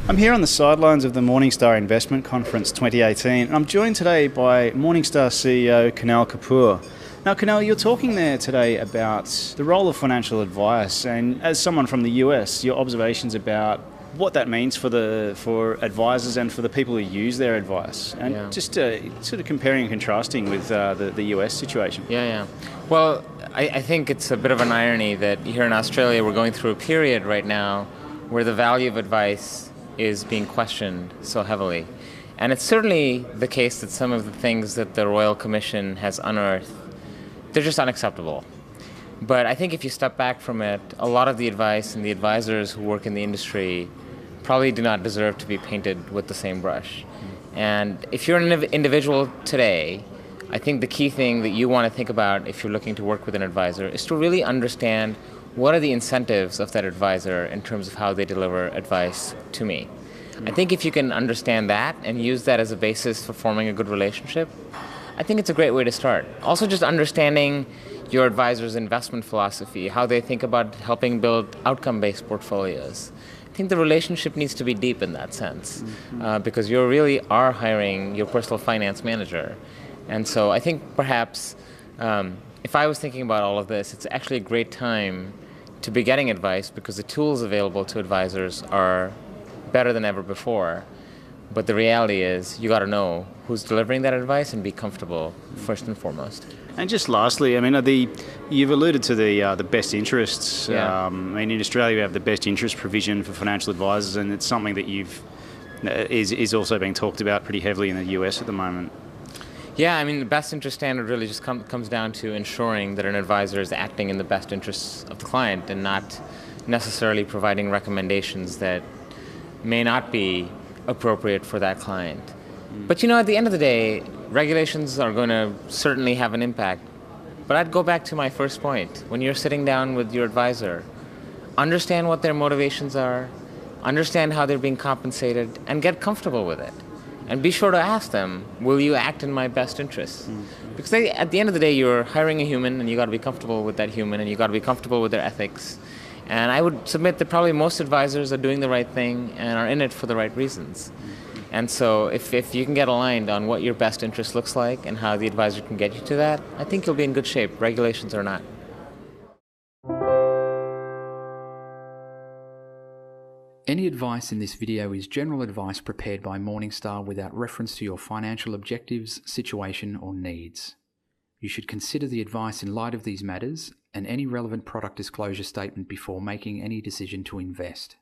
I'm here on the sidelines of the Morningstar Investment Conference 2018, and I'm joined today by Morningstar CEO Kunal Kapoor. Now, Kunal, you're talking there today about the role of financial advice, and as someone from the US, your observations about what that means for advisors and for the people who use their advice, and just sort of comparing and contrasting with the US situation. Well, I think it's a bit of an irony that here in Australia we're going through a period right now where the value of advice is being questioned so heavily. And it's certainly the case that some of the things that the Royal Commission has unearthed, they're just unacceptable. But I think if you step back from it, a lot of the advice and the advisors who work in the industry probably do not deserve to be painted with the same brush. And if you're an individual today, I think the key thing that you want to think about if you're looking to work with an advisor is to really understand what are the incentives of that advisor in terms of how they deliver advice to me. I think if you can understand that and use that as a basis for forming a good relationship, I think it's a great way to start. Also, just understanding your advisor's investment philosophy, how they think about helping build outcome-based portfolios. I think the relationship needs to be deep in that sense, because you really are hiring your personal finance manager. And so I think perhaps if I was thinking about all of this, it's actually a great time to be getting advice because the tools available to advisors are better than ever before. But the reality is you got to know who's delivering that advice and be comfortable first and foremost. And just lastly, I mean, you've alluded to the best interests. I mean, in Australia we have the best interest provision for financial advisors, and it's something that is also being talked about pretty heavily in the US at the moment. Yeah, I mean, the best interest standard really just comes down to ensuring that an advisor is acting in the best interests of the client and not necessarily providing recommendations that may not be appropriate for that client. But at the end of the day, regulations are going to certainly have an impact. But I'd go back to my first point. When you're sitting down with your advisor, understand what their motivations are, understand how they're being compensated, and get comfortable with it. And be sure to ask them, will you act in my best interests? Because at the end of the day, you're hiring a human, and you got to be comfortable with that human, and you got to be comfortable with their ethics. And I would submit that probably most advisors are doing the right thing and are in it for the right reasons. And so if you can get aligned on what your best interest looks like and how the advisor can get you to that, I think you'll be in good shape, regulations or not. Any advice in this video is general advice prepared by Morningstar without reference to your financial objectives, situation, or needs. You should consider the advice in light of these matters and any relevant product disclosure statement before making any decision to invest.